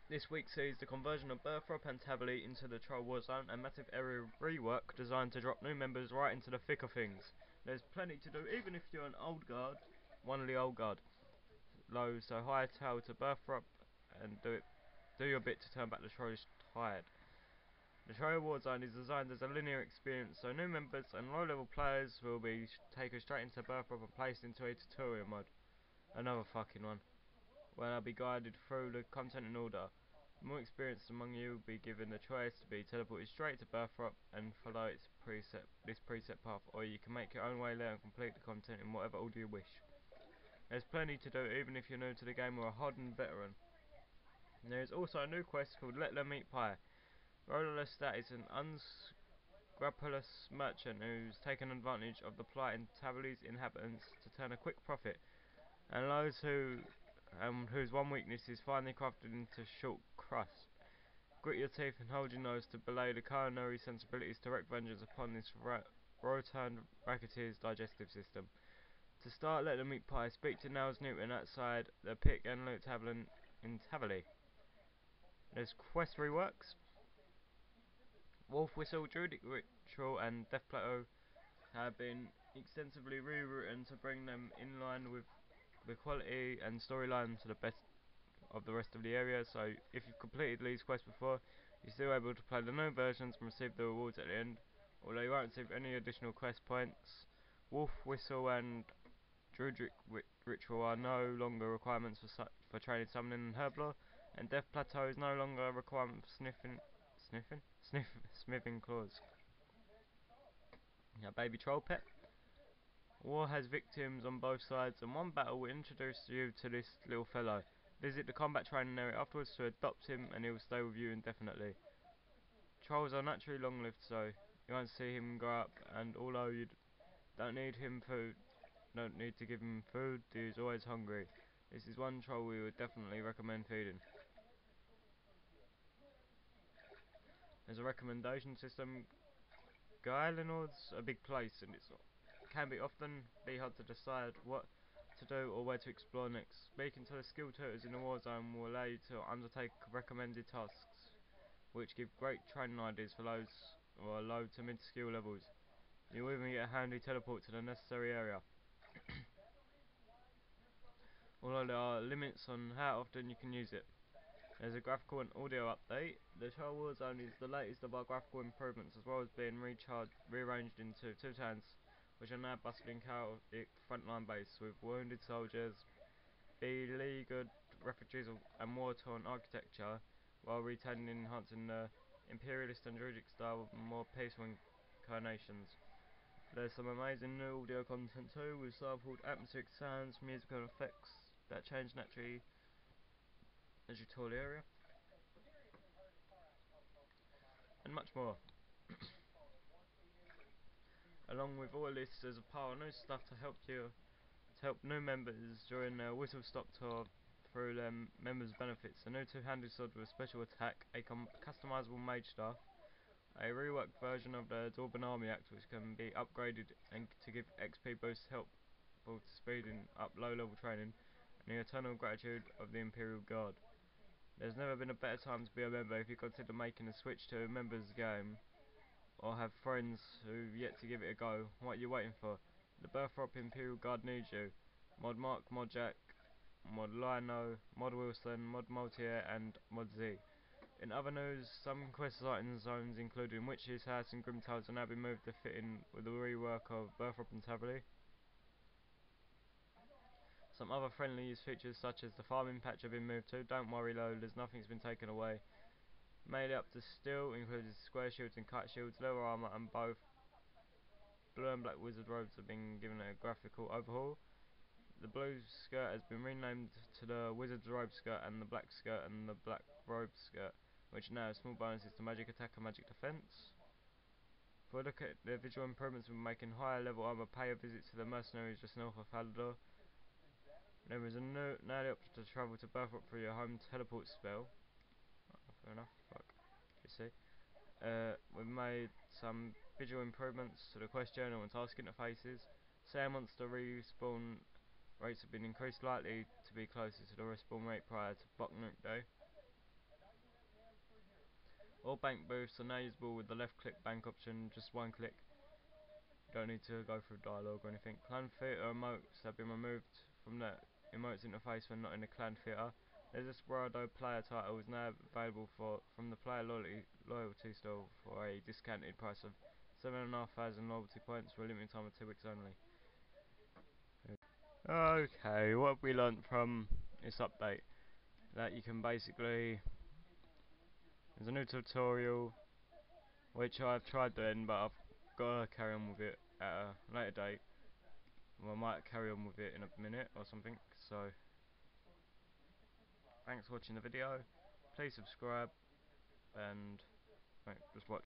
This week sees the conversion of Burthrope and Taverley into the Troll War Zone, a massive area rework designed to drop new members right into the thick of things. There's plenty to do, even if you're an old guard, one of the old guard. Low, so hightail to Burthrope and do your bit to turn back the Troll's tide. The Troll War Zone is designed as a linear experience, so new members and low-level players will be taken straight into Burthrope and placed into a tutorial mode. Another fucking one, where they'll be guided through the content in order. The more experienced among you will be given the choice to be teleported straight to Burthrope and follow this preset path, or you can make your own way there and complete the content in whatever order you wish. There's plenty to do even if you're new to the game or a hardened veteran. There is also a new quest called Let Them Eat Pie. Roller Lestat is an unscrupulous merchant who's taken advantage of the plight in Taverley's inhabitants to turn a quick profit, and those whose one weakness is finely crafted into short crust. Grit your teeth and hold your nose to belay the culinary sensibilities to wreak vengeance upon this rotund racketeer's digestive system. To start, Let Them Eat Pie. Speak to Nels Newton outside the Pick and Loot Tavern in Taverley. There's quest reworks. Wolf Whistle, Druidic Ritual and Death Plateau have been extensively rewritten to bring them in line with the quality and storyline to the best of the rest of the area, so if you've completed these quests before, you're still able to play the new versions and receive the rewards at the end, although you won't receive any additional quest points. Wolf Whistle and Druidic Ritual are no longer requirements for training Summoning and Herblore, and Death Plateau is no longer a requirement for smithing claws. A baby troll pet. War has victims on both sides, and one battle will introduce you to this little fellow. Visit the combat training area afterwards to adopt him, and he will stay with you indefinitely. Trolls are naturally long-lived, so you won't see him grow up, and although you don't need to give him food, he is always hungry. This is one troll we would definitely recommend feeding. There's a recommendation system. Gailenord's a big place, and it can often be hard to decide what to do or where to explore next. Speaking to the skill tutors in the war zone will allow you to undertake recommended tasks, which give great training ideas for those who are low to mid skill levels. You'll even get a handy teleport to the necessary area. Although there are limits on how often you can use it. There's a graphical and audio update. The Troll War Zone is the latest of our graphical improvements, as well as being rearranged into two towns, which are now bustling chaotic frontline base with wounded soldiers, beleaguered refugees and war-torn architecture, while retaining and enhancing the imperialist and druidic style with more peaceful incarnations. There's some amazing new audio content too, with sampled atmospheric sounds, musical effects that change naturally as you tour the area, and much more. Along with all this, there's a pile of new stuff to help new members during their whistle stop tour through their members' benefits. A new two-handed sword with a special attack, a customizable mage staff, a reworked version of the Dwarven Army Axe which can be upgraded and to give XP boosts helpful to speeding up low-level training, and the eternal gratitude of the Imperial Guard. There's never been a better time to be a member if you consider making a switch to a members game, or have friends who've yet to give it a go. What are you waiting for? The Burthrope Imperial Guard needs you. Mod Mark, Mod Jack, Mod Lino, Mod Wilson, Mod Multier and Mod Z. In other news, some quest sighting zones including Witch's House and Grimtales have now been moved to fit in with the rework of Burthrope and Taverley. Some other friendly use features such as the farming patch have been moved to. Don't worry though, there's nothing's been taken away. Made up to steel includes square shields and kite shields, leather armour, and both blue and black wizard robes have been given a graphical overhaul. The blue skirt has been renamed to the wizard's robe skirt, and the black skirt and the black robe skirt, which now have small bonuses to magic attack and magic defense. For a look at the visual improvements we're making, higher level armour, pay a visit to the mercenaries just north of Halador. There is now the option to travel to Burthrope for your home teleport spell. Oh, fair enough, fuck. You see. We've made some visual improvements to the quest journal and task interfaces. Say monster respawn rates have been increased slightly to be closer to the respawn rate prior to Bocknook Day. All bank booths are now usable with the left click bank option, just one click. You don't need to go through dialogue or anything. Clan theatre emotes have been removed from the emotes interface when not in the clan theatre. The Desperado player title is now available from the player loyalty store for a discounted price of 7,500 loyalty points for a limited time of 2 weeks only. Okay, what have we learnt from this update? That you can basically, there's a new tutorial which I've tried doing, but I've got to carry on with it at a later date. Well, I might carry on with it in a minute or something. So thanks for watching the video, please subscribe, and just watch.